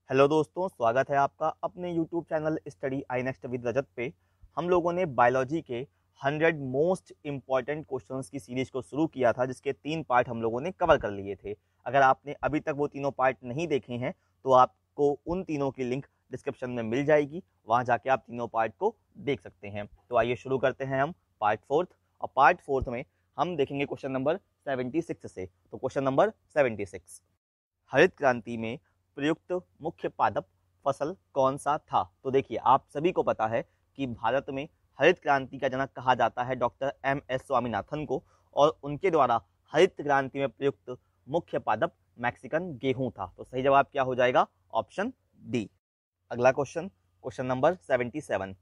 Hello दोस्तों, स्वागत है आपका अपने YouTube channel study I next with Rajat पे। हम लोगों ने बायोलॉजी के 100 मोस्ट इम्पॉर्टेंट क्वेश्चंस की सीरीज को शुरू किया था, जिसके 3 पार्ट हम लोगों ने कवर कर लिए थे। अगर आपने अभी तक वो तीनों पार्ट नहीं देखे हैं तो आपको उन तीनों की लिंक डिस्क्रिप्शन में मिल जाएगी, वहाँ जाके आप तीनों पार्ट को देख सकते हैं। तो आइए शुरू करते हैं हम पार्ट फोर्थ। और पार्ट फोर्थ में हम देखेंगे क्वेश्चन नंबर 76 से। तो क्वेश्चन नंबर 76, हरित क्रांति में प्रयुक्त मुख्य पादप फसल कौन सा था? तो देखिए, आप सभी को पता है कि भारत में हरित क्रांति का जनक कहा जाता है डॉक्टर एम.एस. स्वामीनाथन को, और उनके द्वारा हरित क्रांति में प्रयुक्त मुख्य पादप मैक्सिकन गेहूं था। तो सही जवाब क्या हो जाएगा? Option D. अगला क्वेश्चन, क्वेश्चन नंबर 77,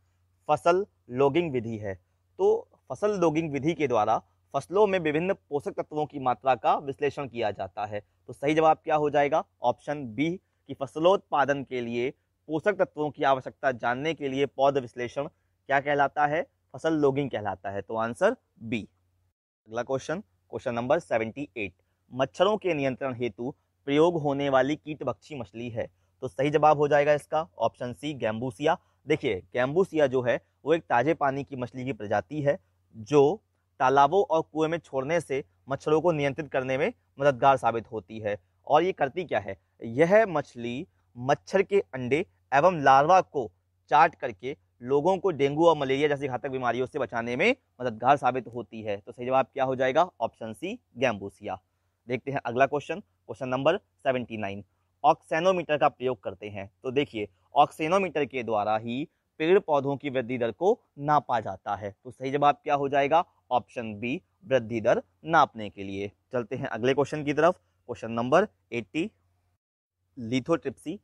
फसल लॉगिंग विधि है। तो फसल लॉगिंग विधि के द्वारा फसलों में विभिन्न पोषक तत्वों की मात्रा का विश्लेषण किया जाता है। तो सही जवाब क्या हो जाएगा? ऑप्शन बी, कि फसलोत्पादन के लिए पोषक तत्वों की आवश्यकता जानने के लिए पौध विश्लेषण क्या कहलाता है? फसल लॉगिंग कहलाता है। तो आंसर बी। अगला क्वेश्चन, क्वेश्चन नंबर 78, मच्छरों के नियंत्रण हेतु प्रयोग होने वाली कीटभक्षी मछली है। तो सही जवाब हो जाएगा इसका ऑप्शन सी, गैम्बूसिया। देखिए, गैम्बूसिया जो है वो एक ताजे पानी की मछली की प्रजाति है, जो तालाबों और कुएं में छोड़ने से मच्छरों को नियंत्रित करने में मददगार साबित होती है। और ये करती क्या है? यह मछली मच्छर के अंडे एवं लार्वा को चाट करके लोगों को डेंगू और मलेरिया जैसी घातक बीमारियों से बचाने में मददगार साबित होती है। तो सही जवाब क्या हो जाएगा? Option C, gambusia. देखते हैं अगला क्वेश्चन, क्वेश्चन नंबर 79, ऑक्सेनोमीटर का प्रयोग करते हैं। तो देखिए, ऑक्सेनोमीटर के द्वारा ही पेड़ पौधों की वृद्धि दर को नापा जाता है। तो सही जवाब क्या हो जाएगा? ऑप्शन बी, वृद्धि दर नापने के लिए। चलते हैं अगले क्वेश्चन की तरफ, क्वेश्चन नंबर 80, लिथोट्रिप्सी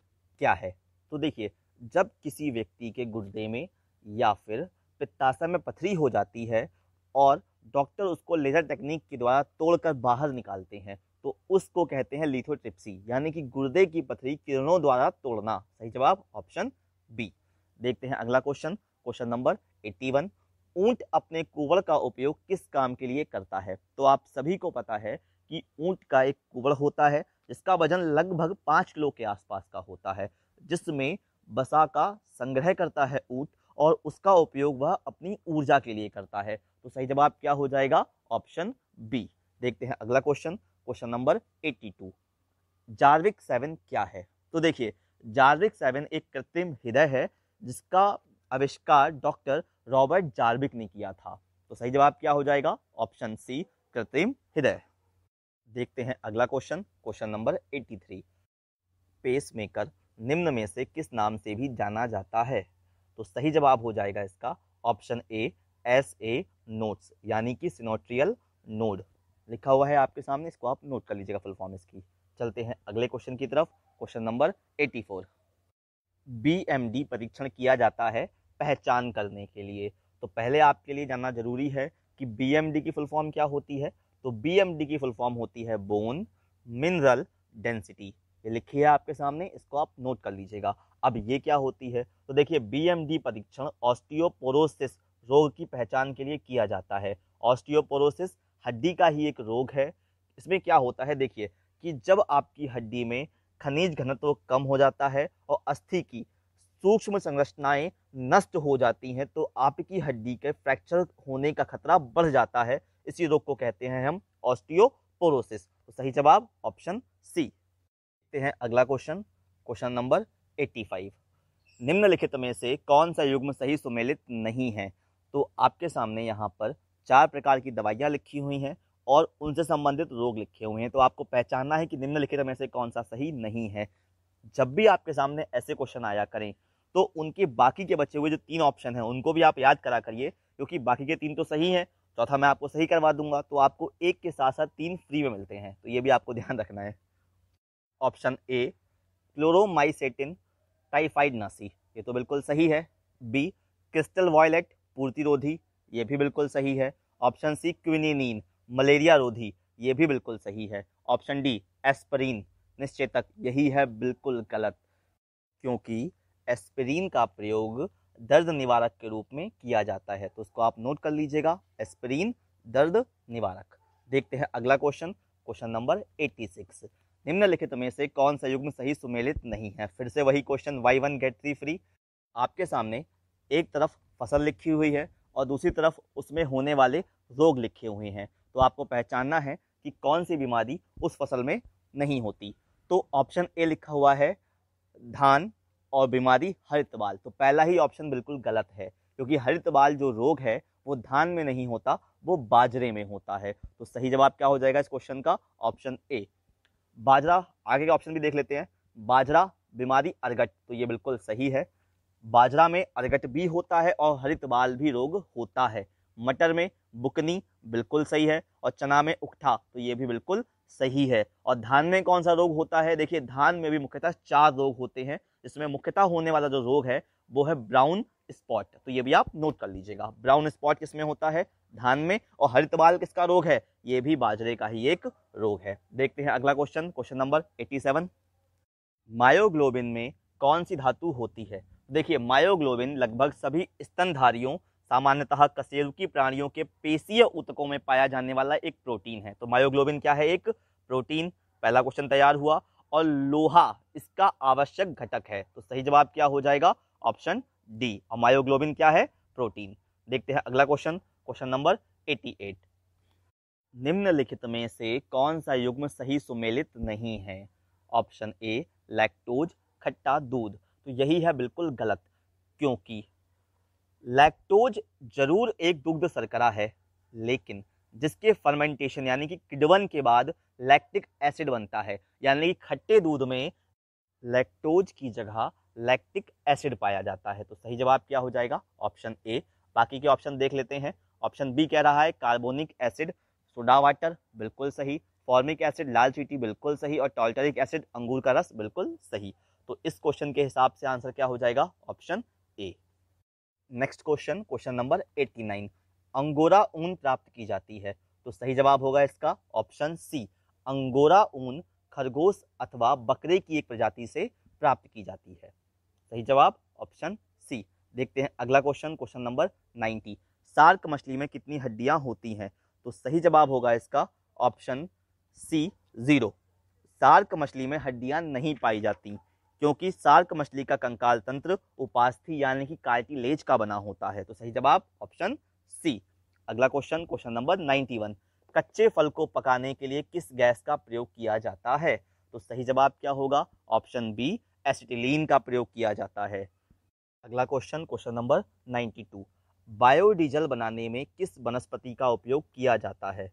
क्या है? तो देखिए, जब किसी व्यक्ति के गुर्दे में या फिर पित्ताशय में पथरी हो जाती है और डॉक्टर उसको लेजर टेक्निक के द्वारा तोड़कर बाहर निकालते हैं, तो उसको कहते हैं लिथोट्रिप्सी, यानी कि गुर्दे की पथरी किरणों द्वारा तोड़ना। सही जवाब ऑप्शन बी। देखते हैं अगला क्वेश्चन, क्वेश्चन नंबर 81, ऊंट अपने कुवड़ का उपयोग किस काम के लिए करता है? तो आप सभी को पता है कि ऊंट का एक कुवड़ होता है जिसका वजन लगभग 5 किलो के आसपास का होता है, जिसमें बसा का संग्रह करता है ऊंट, और उसका उपयोग वह अपनी ऊर्जा के लिए करता है। तो सही जवाब क्या हो जाएगा? Option B. देखते हैं अगला क्वेश्चन, क्वेश्चन नंबर 82, जार्विक 7 क्या है? तो देखिए, जार्विक 7 एक कृत्रिम हृदय है जिसका आविष्कार डॉक्टर रॉबर्ट जार्विक ने किया था। तो सही जवाब क्या हो जाएगा? ऑप्शन सी, कृत्रिम हृदय। देखते हैं अगला क्वेश्चन, क्वेश्चन नंबर 83, पेसमेकर निम्न में से किस नाम से भी जाना जाता है? तो सही जवाब हो जाएगा इसका ऑप्शन ए, SA नोड्स, यानी कि सिनोट्रियल नोड लिखा हुआ है आपके सामने, इसको आप नोट कर लीजिएगा फुल फॉर्म इसकी। चलते हैं अगले क्वेश्चन की तरफ, क्वेश्चन नंबर 84, BMD परीक्षण किया जाता है पहचान करने के लिए। तो पहले आपके लिए जानना जरूरी है कि BMD की फुल फॉर्म क्या होती है। तो BMD की फुल फॉर्म होती है बोन मिनरल डेंसिटी। ये लिखी है आपके सामने, इसको आप नोट कर लीजिएगा। अब ये क्या होती है? तो देखिए, BMD परीक्षण ऑस्टियोपोरोसिस रोग की पहचान के लिए किया जाता है। ऑस्टियोपोरोसिस हड्डी का ही एक रोग है। इसमें क्या होता है, देखिए, कि जब आपकी हड्डी में खनिज घनत्व कम हो जाता है और अस्थि की सूक्ष्म संरचनाएं नष्ट हो जाती हैं, तो आपकी हड्डी के फ्रैक्चर होने का खतरा बढ़ जाता है। इसी रोग को कहते हैं हम ऑस्टियोपोरोसिस। तो सही जवाब ऑप्शन सी। देखते हैं अगला क्वेश्चन, क्वेश्चन नंबर 85, निम्नलिखित में से कौन सा युग्म सही सुमेलित नहीं है? तो आपके सामने यहाँ पर 4 प्रकार की दवाइयाँ लिखी हुई हैं और उनसे संबंधित रोग लिखे हुए हैं। तो आपको पहचानना है कि निम्नलिखित में से कौन सा सही नहीं है। जब भी आपके सामने ऐसे क्वेश्चन आया करें तो उनके बाकी के बचे हुए जो 3 ऑप्शन हैं उनको भी आप याद करा करिए, क्योंकि बाकी के 3 तो सही हैं, चौथा मैं आपको सही करवा दूंगा, तो आपको एक के साथ साथ 3 फ्री में मिलते हैं। तो ये भी आपको ध्यान रखना है। ऑप्शन ए, क्लोरोमाइसेटिन टाइफाइड नासी, ये तो बिल्कुल सही है। बी, क्रिस्टल वॉयलेट पूर्तिरोधी, ये भी बिल्कुल सही है। ऑप्शन सी, क्विनिनीन मलेरिया रोधी, ये भी बिल्कुल सही है। ऑप्शन डी, एस्पिरिन निश्चेतक, यही है बिल्कुल गलत, क्योंकि एस्पिरिन का प्रयोग दर्द निवारक के रूप में किया जाता है। तो उसको आप नोट कर लीजिएगा, एस्पिरिन दर्द निवारक। देखते हैं अगला क्वेश्चन, क्वेश्चन नंबर 86, निम्नलिखित में से कौन सा युग्म सही सुमेलित नहीं है। फिर से वही क्वेश्चन, बाय 1 गेट 3 फ्री। आपके सामने एक तरफ फसल लिखी हुई है और दूसरी तरफ उसमें होने वाले रोग लिखे हुए हैं, तो आपको पहचानना है कि कौन सी बीमारी उस फसल में नहीं होती। तो ऑप्शन ए लिखा हुआ है धान और बीमारी हरित बाल, तो पहला ही ऑप्शन बिल्कुल गलत है, क्योंकि हरित बाल जो रोग है वो धान में नहीं होता, वो बाजरे में होता है। तो सही जवाब क्या हो जाएगा इस क्वेश्चन का? ऑप्शन ए बाजरा। आगे के ऑप्शन भी देख लेते हैं। बाजरा बीमारी अर्गट, तो ये बिल्कुल सही है। बाजरा में अर्गट भी होता है और हरित बाल भी रोग होता है। मटर में बुकनी, बिल्कुल सही है। और चना में उकठा, तो ये भी बिल्कुल सही है। और धान में कौन सा रोग होता है? देखिए धान में भी मुख्यतः 4 रोग होते हैं, जिसमें मुख्यतः होने वाला जो रोग है वो है ब्राउन स्पॉट, तो ये भी आप नोट कर लीजिएगा। ब्राउन स्पॉट किसमें होता है? धान में। और हरित बाल किसका रोग है? ये भी बाजरे का ही एक रोग है। देखते हैं अगला क्वेश्चन, क्वेश्चन नंबर 87। मायोग्लोबिन में कौन सी धातु होती है? देखिए मायोग्लोबिन लगभग सभी स्तनधारियों, सामान्यतः कशेरुकी प्राणियों के पेशीय ऊतकों में पाया जाने वाला एक प्रोटीन है। तो मायोग्लोबिन क्या है? एक प्रोटीन। पहला क्वेश्चन तैयार हुआ। और लोहा इसका आवश्यक घटक है, तो सही जवाब क्या हो जाएगा? Option D. और मायोग्लोबिन क्या है? प्रोटीन। देखते हैं अगला क्वेश्चन, क्वेश्चन नंबर 88। निम्नलिखित में से कौन सा युग्म सही सुमेलित नहीं है? ऑप्शन ए लैक्टोज, खट्टा दूध, तो यही है बिल्कुल गलत, क्योंकि लैक्टोज जरूर एक दुग्ध शर्करा है, लेकिन जिसके फर्मेंटेशन यानी कि किण्वन के बाद लैक्टिक एसिड बनता है, यानी कि खट्टे दूध में लैक्टोज की जगह लैक्टिक एसिड पाया जाता है। तो सही जवाब क्या हो जाएगा? Option A. बाकी के ऑप्शन देख लेते हैं। ऑप्शन बी कह रहा है कार्बोनिक एसिड, सोडा वाटर, बिल्कुल सही। फॉर्मिक एसिड, लाल चींटी, बिल्कुल सही। और टार्टरिक एसिड, अंगूर का रस, बिल्कुल सही। तो इस क्वेश्चन के हिसाब से आंसर क्या हो जाएगा? Option A. Next question, question number 89। Angora ऊन प्राप्त की जाती है, तो सही जवाब होगा इसका ऑप्शन सी। अंगोरा ऊन खरगोश अथवा बकरे की एक प्रजाति से प्राप्त की जाती है। सही जवाब ऑप्शन सी। देखते हैं अगला क्वेश्चन, क्वेश्चन नंबर 90। शार्क मछली में कितनी हड्डियां होती हैं? तो सही जवाब होगा इसका ऑप्शन सी 0। शार्क मछली में हड्डियां नहीं पाई जाती, क्योंकि शार्क मछली का कंकाल तंत्र उपास्थि यानी कि कार्टिलेज का बना होता है। तो सही जवाब ऑप्शन सी। अगला क्वेश्चन, क्वेश्चन नंबर 91। कच्चे फल को पकाने के लिए किस गैस का प्रयोग किया जाता है? तो सही जवाब क्या होगा? ऑप्शन बी एसिटिलीन का प्रयोग किया जाता है। अगला क्वेश्चन, क्वेश्चन नंबर 92। बायोडीजल बनाने में किस वनस्पति का उपयोग किया जाता है?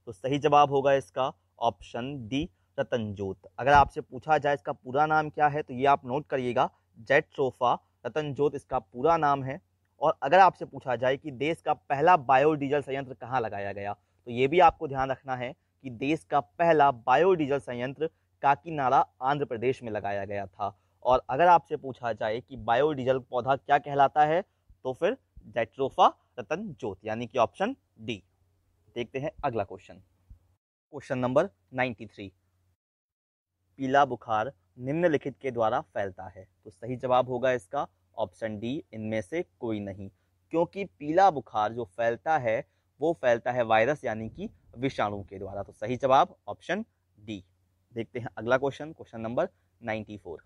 तो सही जवाब होगा इसका ऑप्शन डी रतनजोत। अगर आपसे पूछा जाए इसका पूरा नाम क्या है, तो ये आप नोट करिएगा, जेट्रोफा रतनजोत इसका पूरा नाम है। और अगर आपसे पूछा जाए कि देश का पहला बायोडीजल संयंत्र कहाँ लगाया गया, तो ये भी आपको ध्यान रखना है कि देश का पहला बायोडीजल संयंत्र काकीनाडा आंध्र प्रदेश में लगाया गया था। और अगर आपसे पूछा जाए कि बायोडीजल पौधा क्या कहलाता है, तो फिर जेट्रोफा रतनजोत, यानी कि ऑप्शन डी। देखते हैं अगला क्वेश्चन, क्वेश्चन नंबर 93। पीला बुखार निम्नलिखित के द्वारा फैलता है, तो सही जवाब होगा इसका ऑप्शन डी, इनमें से कोई नहीं, क्योंकि पीला बुखार जो फैलता है वो फैलता है वायरस यानी कि विषाणु के द्वारा। तो सही जवाब ऑप्शन डी। देखते हैं अगला क्वेश्चन, क्वेश्चन नंबर 94।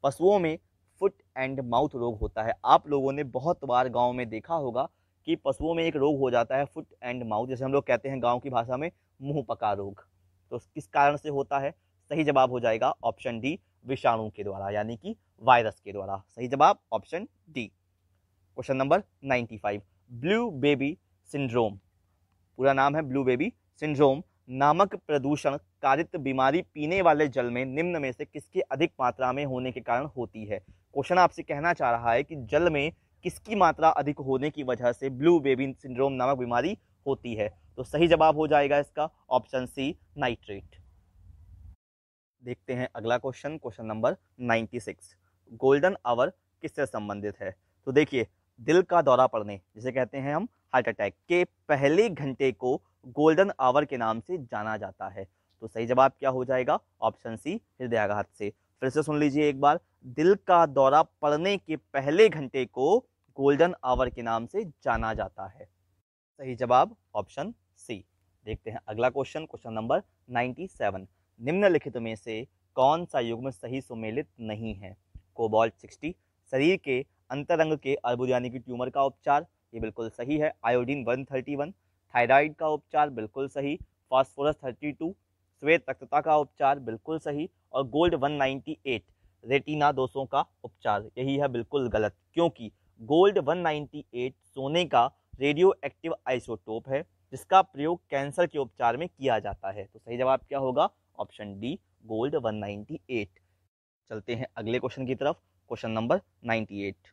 पशुओं में फुट एंड माउथ रोग होता है। आप लोगों ने बहुत बार गांव में देखा होगा कि पशुओं में एक रोग हो जाता है फुट एंड माउथ, जैसे हम लोग कहते हैं गांव की भाषा में मुंह पका रोग। तो किस कारण से होता है? सही जवाब हो जाएगा ऑप्शन डी, विषाणु के द्वारा यानी कि वायरस के द्वारा। सही जवाब option D. Question number 95। Blue baby syndrome, पूरा नाम है ब्लू बेबी सिंड्रोम नामक प्रदूषण कारित बीमारी पीने वाले जल में निम्न में से किसकी अधिक मात्रा में होने के कारण होती है? क्वेश्चन आपसे कहना चाह रहा है कि जल में किसकी मात्रा अधिक होने की वजह से ब्लू बेबी सिंड्रोम नामक बीमारी होती है? तो सही जवाब हो जाएगा इसका ऑप्शन सी, नाइट्रेट। देखते हैं अगला question, question number 96। Golden hour किससे संबंधित है? तो देखिए दिल का दौरा पड़ने, जिसे कहते हैं हम हार्ट अटैक, के पहले घंटे को गोल्डन आवर के नाम से जाना जाता है। तो सही जवाब क्या हो जाएगा? ऑप्शन सी, हृदयाघात से। फिर से सुन लीजिए एक बार, दिल का दौरा पड़ने के पहले घंटे को गोल्डन आवर के नाम से जाना जाता है। सही जवाब ऑप्शन सी। देखते हैं अगला क्वेश्चन, क्वेश्चन नंबर 97। निम्नलिखित में से कौन सा युग्म सही सुमेलित नहीं है? कोबाल्ट 60, शरीर के अंतरंग के अर्बुद यानी कि ट्यूमर का उपचार, ये बिल्कुल सही है। आयोडीन 131, थायराइड का उपचार, बिल्कुल सही। फास्फोरस 32, श्वेत रक्तता का उपचार, बिल्कुल सही। और गोल्ड 198, रेटिना दोषों का उपचार, यही है बिल्कुल गलत, क्योंकि गोल्ड 198 सोने का रेडियो एक्टिव आइसोटोप है जिसका प्रयोग कैंसर के उपचार में किया जाता है। तो सही जवाब क्या होगा? Option D, gold 198। चलते हैं अगले क्वेश्चन की तरफ। क्वेश्चन नंबर 98,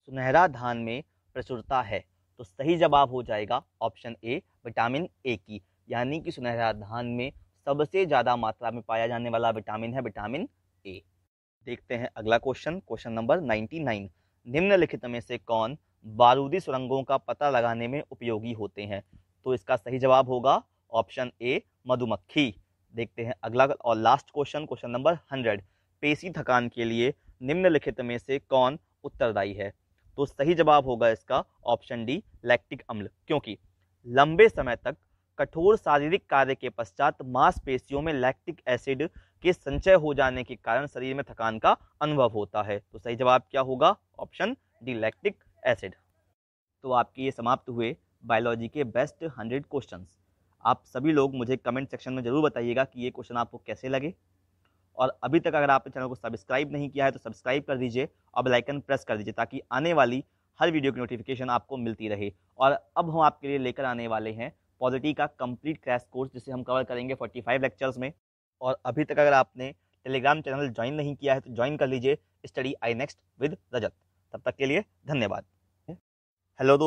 सुनहरा धान में प्रचुरता है, तो सही जवाब हो जाएगा ऑप्शन ए, विटामिन ए की, यानी कि सुनहरा धान में सबसे ज्यादा मात्रा में पाया जाने वाला विटामिन है विटामिन ए। देखते हैं अगला क्वेश्चन, क्वेश्चन नंबर 99, निम्नलिखित में से कौन बारूदी सुरंगों का पता लगाने में उपयोगी होते हैं? तो इसका सही जवाब होगा ऑप्शन ए, मधुमक्खी। देखते हैं अगला और लास्ट क्वेश्चन, क्वेश्चन नंबर 100, पेशी थकान के लिए निम्नलिखित में से कौन उत्तरदायी है? तो सही जवाब होगा इसका ऑप्शन डी, लैक्टिक अम्ल, क्योंकि लंबे समय तक कठोर शारीरिक कार्य के पश्चात मांसपेशियों में लैक्टिक एसिड के संचय हो जाने के कारण शरीर में थकान का अनुभव होता है। तो सही जवाब क्या होगा? Option D, lactic acid. तो आपके ये समाप्त हुए बायोलॉजी के बेस्ट 100 क्वेश्चंस। आप सभी लोग मुझे कमेंट सेक्शन में जरूर बताइएगा कि ये क्वेश्चन आपको कैसे लगे। और अभी तक अगर आपने चैनल को सब्सक्राइब नहीं किया है तो सब्सक्राइब कर दीजिए और बेल आइकन प्रेस कर दीजिए ताकि आने वाली हर वीडियो की नोटिफिकेशन आपको मिलती रहे। और अब हम आपके लिए लेकर आने वाले हैं पॉलिटी का कंप्लीट क्रैश कोर्स, जिसे हम कवर करेंगे 45 लेक्चर्स में। और अभी तक अगर आपने टेलीग्राम चैनल ज्वाइन नहीं किया है तो ज्वाइन कर लीजिए, स्टडी आई नेक्स्ट विद रजत। तब तक के लिए धन्यवाद। हेलो दोस्तों।